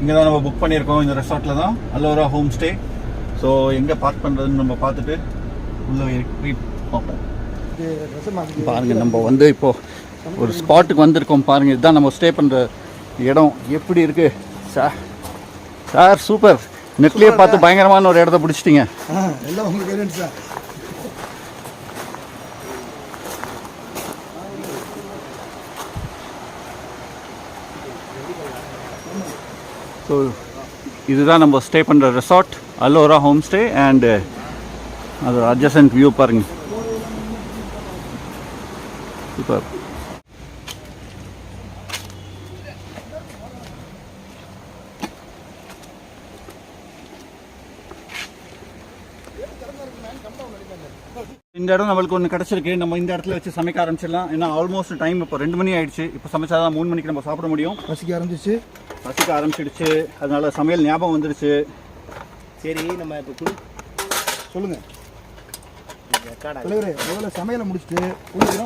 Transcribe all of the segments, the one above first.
இங்கே தான் நம்ம புக் பண்ணியிருக்கோம். இந்த ரெசார்ட்டில் தான் அல்லோரா ஹோம் ஸ்டே. ஸோ எங்கே பார்க் பண்ணுறதுன்னு நம்ம பார்த்துட்டு உள்ளே போய் பார்ப்போம். பாருங்கள், நம்ம வந்து இப்போது ஒரு ஸ்பாட்டுக்கு வந்திருக்கோம். பாருங்கள், இதுதான் நம்ம ஸ்டே பண்ணுற இடம். எப்படி இருக்குது சார்? Sir super. நெட்லேயே பார்த்து பயங்கரமான ஒரு இடத்த பிடிச்சிட்டிங்க. எல்லாம் உங்களுக்கு சார். ஸோ இதுதான் நம்ம ஸ்டே பண்ணுற ரெசார்ட் அல்லோரா ஹோம் ஸ்டே. அண்டு அது அட்ஜசன்ட் வியூ பாருங்கள், சூப்பர். இந்த இடம் நம்மளுக்கு ஒன்று கிடச்சிருக்கு. நம்ம இந்த இடத்துல வச்சு சமைக்க ஆரம்பிச்சிடலாம். ஏன்னா ஆல்மோஸ்ட் டைம் இப்போ 2 மணி ஆயிடுச்சு. இப்போ சமைச்சாதான் 3 மணிக்கு நம்ம சாப்பிட முடியும். பசிக்க ஆரம்பிச்சிடுச்சு. அதனால சமையல் ஞாபகம் வந்துடுச்சு. சரி, நம்ம இப்போ சொல்லுங்க தலைவரே. முதல்ல சமையலை முடிச்சுட்டு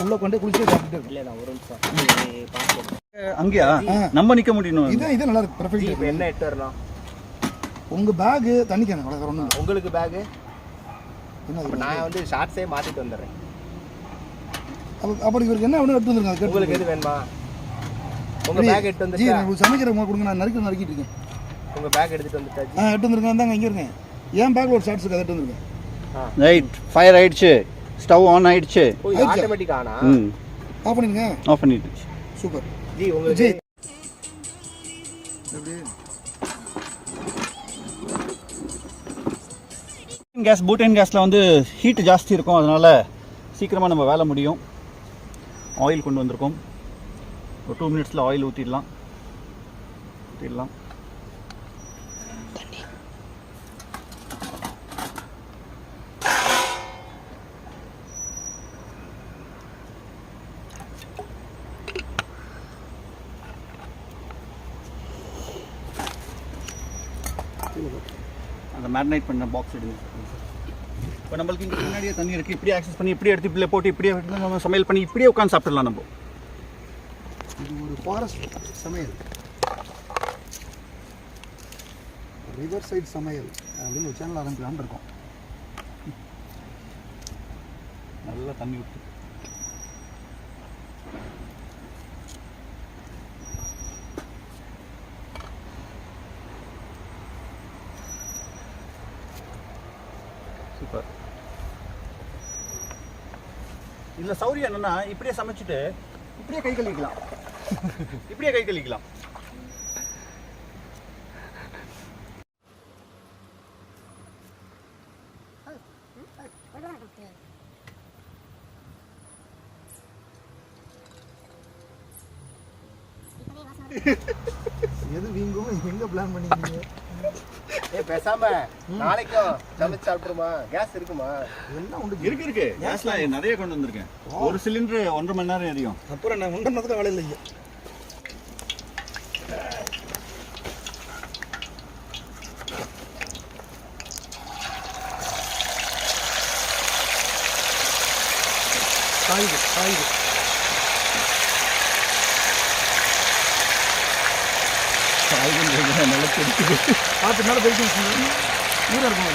உள்ள கொண்டு குளிச்சு சாப்பிட்டு இல்லை, நான் ஒரு நிமிஷம் அங்கேயா நம்ம நிற்க முடியணும். இது நல்லா இருக்கு. பெர்ஃபெக்ட். இப்போ என்ன எடுத்து வரலாம்? உங்கள் பேகு தண்ணி கேன் வளர்க்குறோம். உங்களுக்கு பேகு என்ன? நான் வந்து ஷார்ட்ஸே மாற்றிட்டு வந்துடுறேன். அப்படி இவருக்கு என்ன வேணும் எடுத்து வந்துருங்க. உங்களுக்கு எது வேணுமா? உங்கள் பேக் எடுத்து வந்து சமைக்கிறவங்க கொடுங்க. நான் நறுக்கிட்டு இருக்கேன். உங்கள் பேக் எடுத்துகிட்டு வந்துட்டாச்சு. எடுத்து வந்துருங்க. இருந்தாங்க இங்கே இருங்க. ஏன் பேக்கில் ஒரு ஷார்ட்ஸ் எடுத்து வந்துருங்க. ரைட். ஃபயர் ஆயிடுச்சு. ஸ்டவ் ஆன் ஆயிடுச்சு. ஆட்டோமேட்டிக் ஆனா ஆஃப் பண்ணிடுங்க. ஆஃப் பண்ணிடுச்சு. சூப்பர். ஜி உங்களுக்கு கேஸ் பூட்டைன் கேஸில் வந்து ஹீட் ஜாஸ்தி இருக்கும். அதனால் சீக்கிரமாக நம்ம வேலை முடியும். ஆயில் கொண்டு வந்திருக்கோம். ஒரு 2 மினிட்ஸில் ஆயில் ஊற்றிடலாம். அந்த மேரினேட் பண்ண பாக்ஸ் எடுங்க. இப்போ நம்மளுக்கு இங்கே முன்னாடியே தண்ணி இருக்குது. இப்படியே ஆக்சஸ் பண்ணி இப்படியே எடுத்து இப்படியே போட்டு இப்படியே நம்ம சமையல் பண்ணி இப்படியே உட்காந்து சாப்பிடலாம். நம்ம இது ஒரு ஃபாரஸ்ட் சமையல், ரிவர் சைட் சமையல் அப்படின்னு ஒரு சேனல் ஆரம்பிக்கலான்னு இருக்கோம். நல்லா தண்ணி விட்டு சூப்பர். இதில் சௌரியம் என்னன்னா, இப்படியே சமைச்சிட்டு இப்படியே கை கழுவிக்கலாம். எது வீங்கும் எங்க பிளான் பண்ணிக்கிறீங்க? பேசாம நாளைக்கும் சமைச்சு சாப்பிடுமா? கேஸ் இருக்குமா? என்ன உண்டு? இருக்கு. கேஸ்ல நிறைய கொண்டு வந்திருக்கேன். ஒரு சிலிண்டர் 1.5 மணி நேரம் எரியும். அப்புறம் நான் 1.5 மணி நேரத்துக்கு வேலை இல்லைங்க. காயுது நல்லா தெரியுது. பார்த்து மேலே போயிட்டு ஊராக இருக்கும்.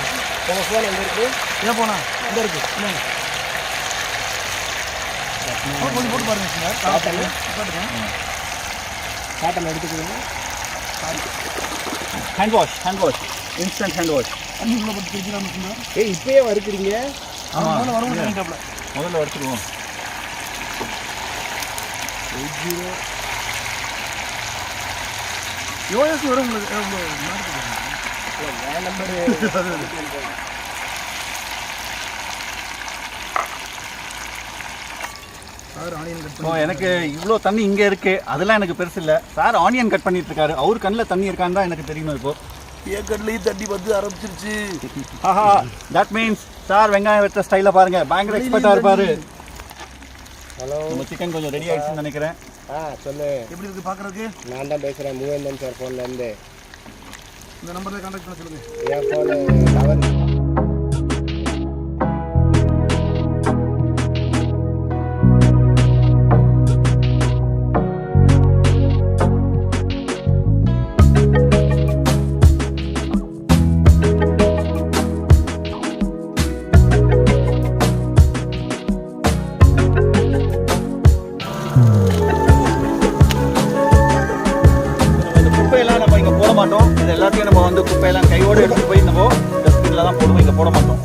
உங்கள் ஃபோன் எங்கே இருக்குது? ஏன் போனா இங்கே இருக்குது. கொஞ்சம் போட்டு பாருங்க சார். காட்டன் எடுத்துக்கிறீங்க. Hand wash instant hand wash. அன்றைக்குள்ள பற்றி தெரிஞ்சுக்கலாம். இப்பயே வறுக்கிறீங்க? ஆமாம், வரவும் முதல்ல வறுத்துருவோம். யோஎஸ் வரும் உங்களுக்கு. எனக்கு இவ்வளோ தண்ணி இங்கே இருக்கு, அதெல்லாம் எனக்கு பெருசு இல்லை. சார் ஆனியன் கட் பண்ணிட்டு இருக்காரு. அவர் கண்ணில் தண்ணி இருக்கான்னு தான் எனக்கு தெரியணும். இப்போ என் கண்ணிலையும் தண்ணி வந்து ஆரம்பிச்சிருச்சு. ஆஹா, தட் மீன்ஸ் சார் வெங்காயம் வெட்ட ஸ்டைலில் பாருங்க, பயங்கர எக்ஸ்பர்ட்டாக இருப்பாரு. ஹலோ, நம்ம சிக்கன் கொஞ்சம் ரெடி ஆயிடுச்சுன்னு நினைக்கிறேன். சொல்லு. எப்படி இருக்கு பார்க்குறதுக்கு? நான் தான் பேசுகிறேன், மூவேந்தன் சார் ஃபோன்லேருந்து. இந்த நம்பரில் கான்டாக்ட் பண்ண சொல்லுங்கள். என் ஃபோனு டவர். மாட்டோம். இது எல்லாத்தையும் நம்ம வந்து குப்பையெல்லாம் கையோடு எடுத்துகிட்டு போய் நம்ம டஸ்ட்பினில் தான் போடுவோம், இங்கே போட மாட்டோம்.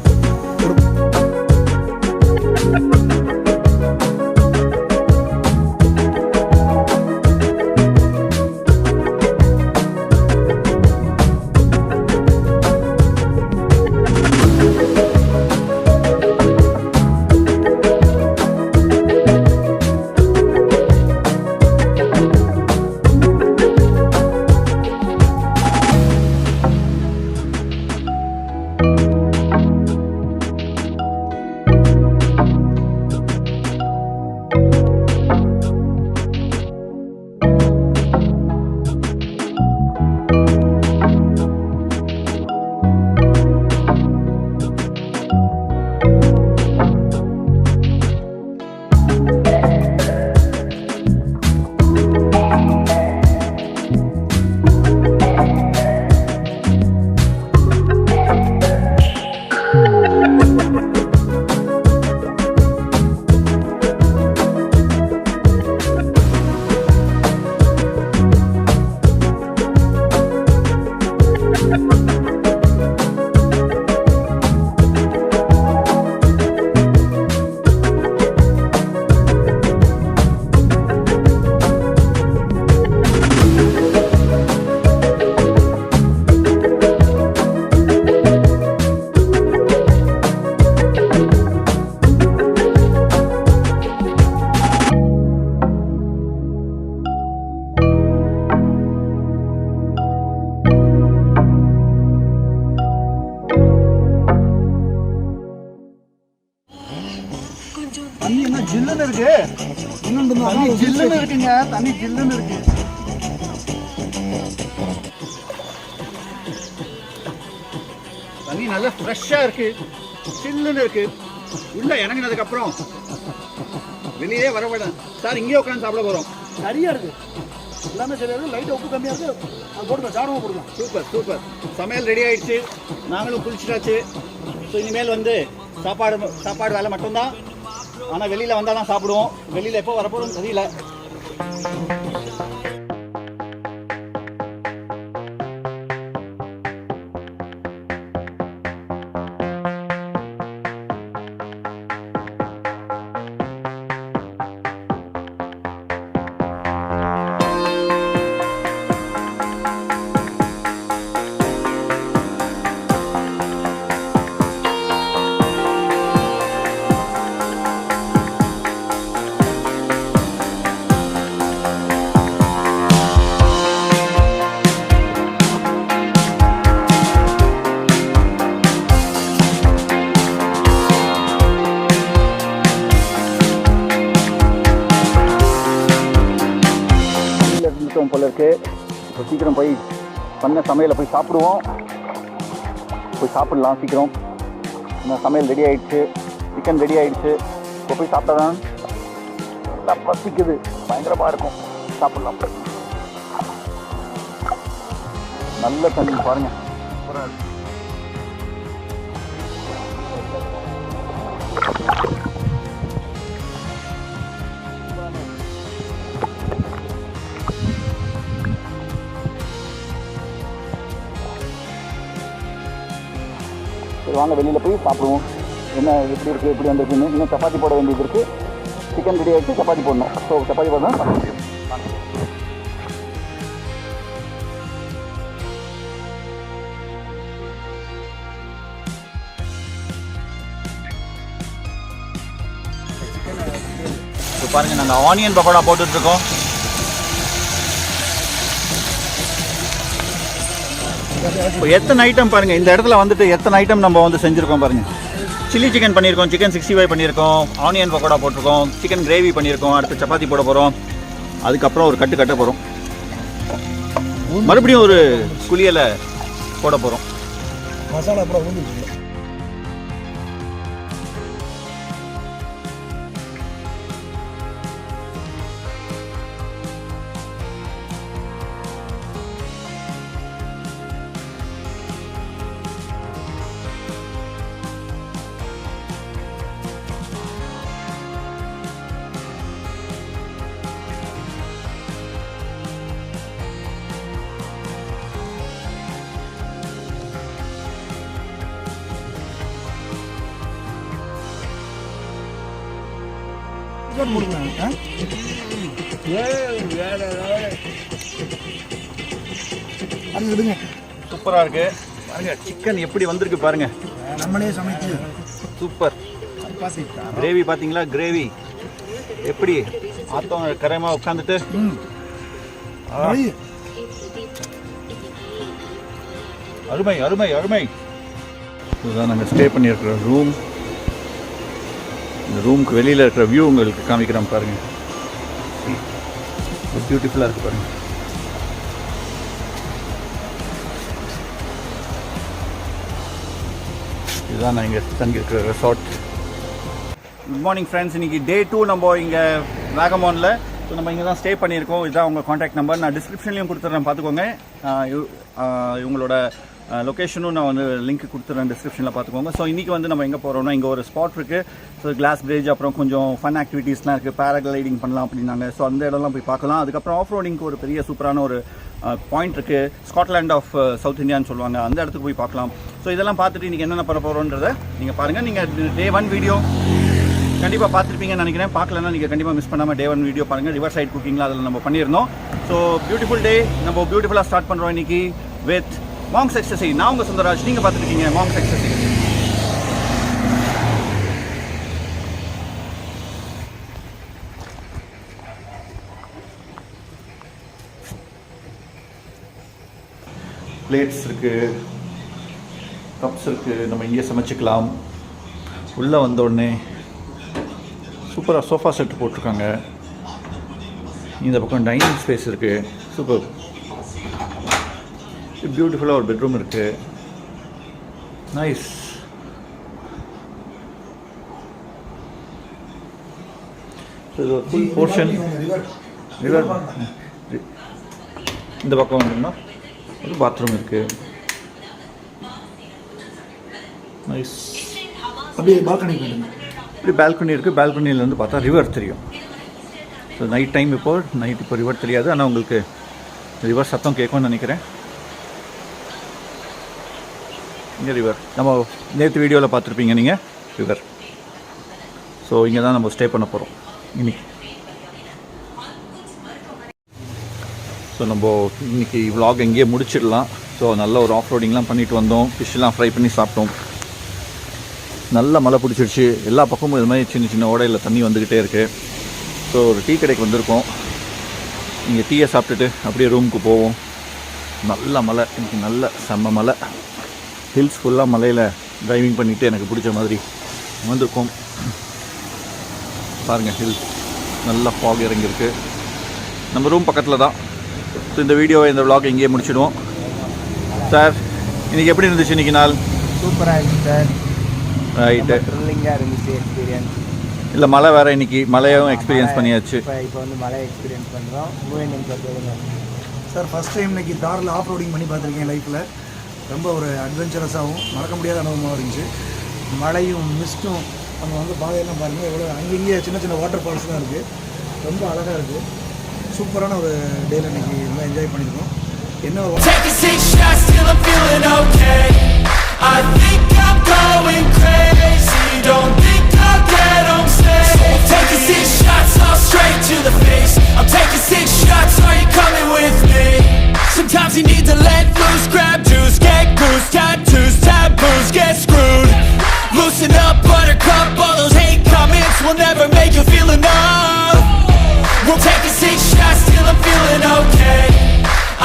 தண்ணி என்ன ஜில்லுன்னு இருக்கு. தண்ணி ஜில்லுன்னு இருக்குங்க. தண்ணி ஜில்லுன்னு இருக்கு. தண்ணி நல்லா ஃப்ரெஷ்ஷாக இருக்கு, சில்லுன்னு இருக்கு. உள்ள இறங்கினதுக்கப்புறம் வெளியே வரவிடும் சார். இங்கேயே உட்காந்து சாப்பிட போகிறோம். சரியா இருக்கு, எல்லாமே சரியா இருக்கு. லைட்டாக உப்பு கம்மியாக இருக்கு, அது போட்டுக்கலாம், சாரமாக போட்டுக்கலாம். Super super. சமையல் ரெடி ஆயிடுச்சு, நாங்களும் குளிச்சுட்டாச்சு. ஸோ இனிமேல் வந்து சாப்பாடு வேலை மட்டும்தான். ஆனால் வெளியில் வந்தால் தான் சாப்பிடுவோம். வெளியில் எப்போ வரப்போகிறோம் தெரியல. போல இருக்கு. இப்போ சீக்கிரம் போய் பண்ண சமையலை போய் சாப்பிடுவோம். போய் சாப்பிடலாம் சீக்கிரம். இந்த சமையல் ரெடி ஆகிடுச்சு, சிக்கன் ரெடி ஆகிடுச்சு. இப்போ போய் சாப்பிட்டா தான் நல்லா பசிக்குது, பயங்கரமாக இருக்கும். சாப்பிடலாம். நல்ல தண்ணி பாருங்கள். சரி வாங்க வெளியில் போய் சாப்பிடுவோம். என்ன எப்படி இருக்குது, எப்படி வந்திருக்குன்னு. இன்னும் சப்பாத்தி போட வேண்டியது இருக்குது. சிக்கன் ரெடி ஆகிடுச்சு, சப்பாத்தி போடணும். ஸோ சப்பாத்தி போடணும். சாப்பிட முடியும். இப்போ பாருங்கள், நாங்கள் ஆனியன் பக்கோடா போட்டுட்ருக்கோம். இப்போ எத்தனை ஐட்டம் பாருங்கள், இந்த இடத்துல வந்துட்டு எத்தனை ஐட்டம் நம்ம வந்து செஞ்சுருக்கோம் பாருங்கள். சில்லி சிக்கன் பண்ணியிருக்கோம், சிக்கன் 65 பண்ணியிருக்கோம், ஆனியன் பக்கோடா போட்டிருக்கோம், சிக்கன் கிரேவி பண்ணியிருக்கோம். அடுத்து சப்பாத்தி போட போகிறோம். அதுக்கப்புறம் ஒரு கட்ட போகிறோம். மறுபடியும் ஒரு குளியலை போட போகிறோம். மசாலா அப்புறம் ஊற்றி சூப்பராக இருக்குது பாருங்க. சிக்கன் எப்படி வந்திருக்கு பாருங்க. நம்மளே சமைச்சு சூப்பர். கிரேவி பார்த்தீங்களா? கிரேவி எப்படி ஆத்தம் கரையமாக உட்காந்துட்டு அருமை அருமை அருமை. இதுதான் நாங்கள் ஸ்டே பண்ணியிருக்கிற ரூம். இந்த ரூமுக்கு வெளியில் இருக்கிற வியூ உங்களுக்கு காமிக்கிறோம் பாருங்கள். பியூட்டிஃபுல்லாக இருக்குது பாருங்கள். இதுதான் நான் இங்கே தங்கியிருக்கிற ரெசார்ட். Good morning friends. இன்றைக்கி டே 2 நம்ம இங்கே வேகமானில். ஸோ நம்ம இங்கே தான் ஸ்டே பண்ணியிருக்கோம். இதுதான் உங்கள் காண்டாக்ட் நம்பர் நான் டிஸ்கிரிப்ஷன்லேயும் கொடுத்துட்றேன், பார்த்துக்கோங்க. இவங்களோட லொக்கேஷனும் நான் வந்து லிங்க் கொடுத்துட்றேன் டிஸ்கிரிப்ஷனில், பார்த்துக்கோங்க. ஸோ இன்றைக்கி வந்து நம்ம எங்கே போகிறோம்னா, இங்கே ஒரு ஸ்பாட் இருக்குது. ஸோ கிளாஸ் பிரிட்ஜ், அப்புறம் கொஞ்சம் ஃபன் ஆக்டிவிட்டீஸ்லாம் இருக்குது. பேராகிளைடிங் பண்ணலாம் அப்படின்னாங்க. ஸோ அந்த இடம்லாம் போய் பார்க்கலாம். அதுக்கப்புறம் ஆஃப் ரோடிங்க்கு ஒரு பெரிய சூப்பரான ஒரு பாயிண்ட் இருக்குது. ஸ்காட்லாண்ட் ஆஃப் சவுத் இந்தியான்னு சொல்லுவாங்க. அந்த இடத்துக்கு போய் பார்க்கலாம். ஸோ இதெல்லாம் பார்த்துட்டு இன்றைக்கி என்னென்ன பண்ண போகிறோன்றதை நீங்கள் பாருங்கள். நீங்கள் டே 1 வீடியோ கண்டிப்பாக பார்த்துருப்பீங்கன்னு நினைக்கிறேன். பார்க்கலன்னா நீங்கள் கண்டிப்பாக மிஸ் பண்ணாமல் டே 1 வீடியோ பாருங்கள். ரிவர் சைட் குக்கிங்கில் அதில் நம்ம பண்ணியிருந்தோம். ஸோ பியூட்டிஃபுல் டே. நம்ம பியூட்டிஃபுல்லாக ஸ்டார்ட் பண்ணுறோம் இன்றைக்கி வித் Monks Ecstacy. நான் உங்கள் சுந்தராஜ், நீங்கள் பார்த்துருக்கீங்க Monks Ecstacy. பிளேட்ஸ் இருக்குது, கப்ஸ் இருக்குது, நம்ம இங்கே சமைச்சிக்கலாம். உள்ளே வந்தோடனே சூப்பராக சோஃபா செட்டு போட்டிருக்காங்க. இந்த பக்கம் டைனிங் ஸ்பேஸ் இருக்குது. சூப்பர். பியூட்டிஃபுல்லாக ஒரு பெட்ரூம் இருக்குது. நைஸ். இது ஒரு ஃபுல் போர்ஷன். ரிவர் இந்த பக்கம் வந்தோம்னா ஒரு பாத்ரூம் இருக்குது. நைஸ். அப்படியே பால்கனி இப்படி பால்கனி இருக்குது. பால்கனியிலேருந்து பார்த்தா ரிவர் தெரியும். ஸோ நைட் டைம் இப்போ ரிவர் தெரியாது, ஆனால் உங்களுக்கு ரிவர் சத்தம் கேட்கும்னு நினைக்கிறேன். இங்கே ரிவர் நம்ம நேற்று வீடியோவில் பார்த்துருப்பீங்க நீங்கள் ரிவர். ஸோ இங்கே தான் நம்ம ஸ்டே பண்ண போகிறோம் இன்னைக்கு. ஸோ நம்ம இன்றைக்கி vlog எங்கேயே முடிச்சிடலாம். ஸோ நல்ல ஒரு ஆஃப் ரோடிங்லாம் பண்ணிட்டு வந்தோம். ஃபிஷ்ஷெலாம் ஃப்ரை பண்ணி சாப்பிட்டோம். நல்ல மழை பிடிச்சிருச்சு. எல்லா பக்கமும் இது மாதிரி சின்ன சின்ன ஓடையில் தண்ணி வந்துக்கிட்டே இருக்குது. ஸோ ஒரு டீ கடைக்கு வந்திருக்கோம். இங்கே டீயை சாப்பிட்டுட்டு அப்படியே ரூமுக்கு போவோம். நல்ல மழை இன்றைக்கி, நல்ல செம்ம மழை. ஹில்ஸ் ஃபுல்லாக மலையில் ட்ரைவிங் பண்ணிவிட்டு எனக்கு பிடிச்ச மாதிரி வந்திருக்கோம். பாருங்கள், ஹில்ஸ் நல்லா ஃபாக் இறங்கியிருக்கு. நம்ம ரூம் பக்கத்தில் தான். ஸோ இந்த வீடியோவை, இந்த vlog இங்கேயே முடிச்சிடுவோம். சார் இன்றைக்கி எப்படி இருந்துச்சு இன்றைக்கி நாள்? சூப்பராக இருந்துச்சு சார். ரைட்டு. த்ரில்லிங்காக இருந்துச்சு எக்ஸ்பீரியன்ஸ். இல்லை மழை வேறு, இன்றைக்கி மழையும் எக்ஸ்பீரியன்ஸ் பண்ணியாச்சு. இப்போ வந்து மழை எக்ஸ்பீரியன்ஸ் பண்ணுறோம். சார் ஃபஸ்ட் டைம் இன்றைக்கி தாரில் ஆஃப் ரோடிங் பண்ணி பார்த்துருக்கேன் லைஃப்பில். ரொம்ப ஒரு அட்வென்ச்சரஸாகவும் மறக்க முடியாத அனுபவமாக இருந்துச்சு. மழையும் மிஸ்ட்டும் நம்ம வந்து பாதையெல்லாம் பாருங்கள் எவ்வளோ அங்கங்கே சின்ன சின்ன வாட்டர் ஃபால்ஸ்லாம் இருக்குது. ரொம்ப அழகாக இருக்குது. சூப்பரான ஒரு டேயில் இன்றைக்கி ரொம்ப என்ஜாய் பண்ணியிருக்கோம். என்ன ஒரு Sometimes you need to let loose, grab juice, get goose, tattoos, taboos, get screwed. Loosen up, buttercup, all those hate comments will never make you feel enough. We'll take 6 shots till I'm feeling okay.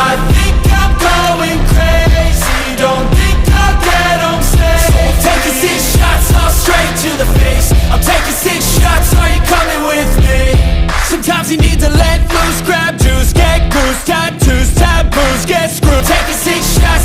I think I'm going crazy, don't think I'll get home safe. Taking 6 shots, all straight to the face. I'm taking 6 shots, are you coming with me? Sometimes you need to let loose, grab juice, get goose, tattoos, taboos, get screwed. Taking 6 shots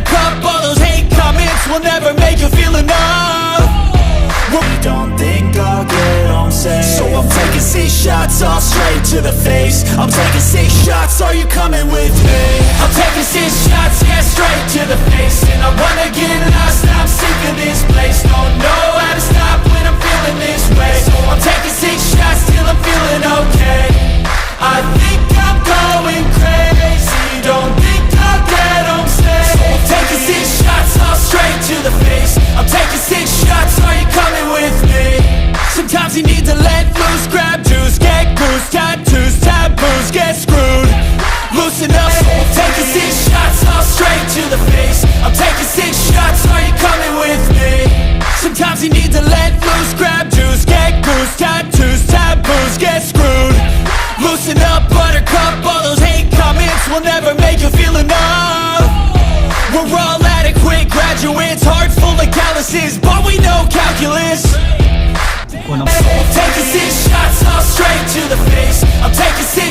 buttercup, all those hate comments will never make you feel enough. Well, don't think I'll get home safe, so I'm taking 6 shots all straight to the face. I'm taking 6 shots, are you coming with me? I'm taking 6 shots, yeah, straight to the face. And I wanna get lost, I'm sick of this place. Don't know how to stop when I'm feeling this way. So I'm taking 6 shots till I'm feeling okay. I think I'm going crazy, don't think I'll get home safe. So I'm taking 6 shots all straight to the face. I'm taking 6 shots, are you coming with me? Sometimes you need to let loose, grab juice, get goose, tattoos, taboos, get screwed. Loosen up, so I'm taking 6 shots all straight to the face. I'm taking 6 shots, are you coming with me? Sometimes you need to let loose, grab juice, get goose, tattoos, taboos, get screwed. Loosen up, buttercup, all those hate comments will never make you feel enough. We're all adequate graduates, hearts full of calluses, but we know calculus. இப்போ நம்ம Taking 6 shots all straight to the face. I'm taking 6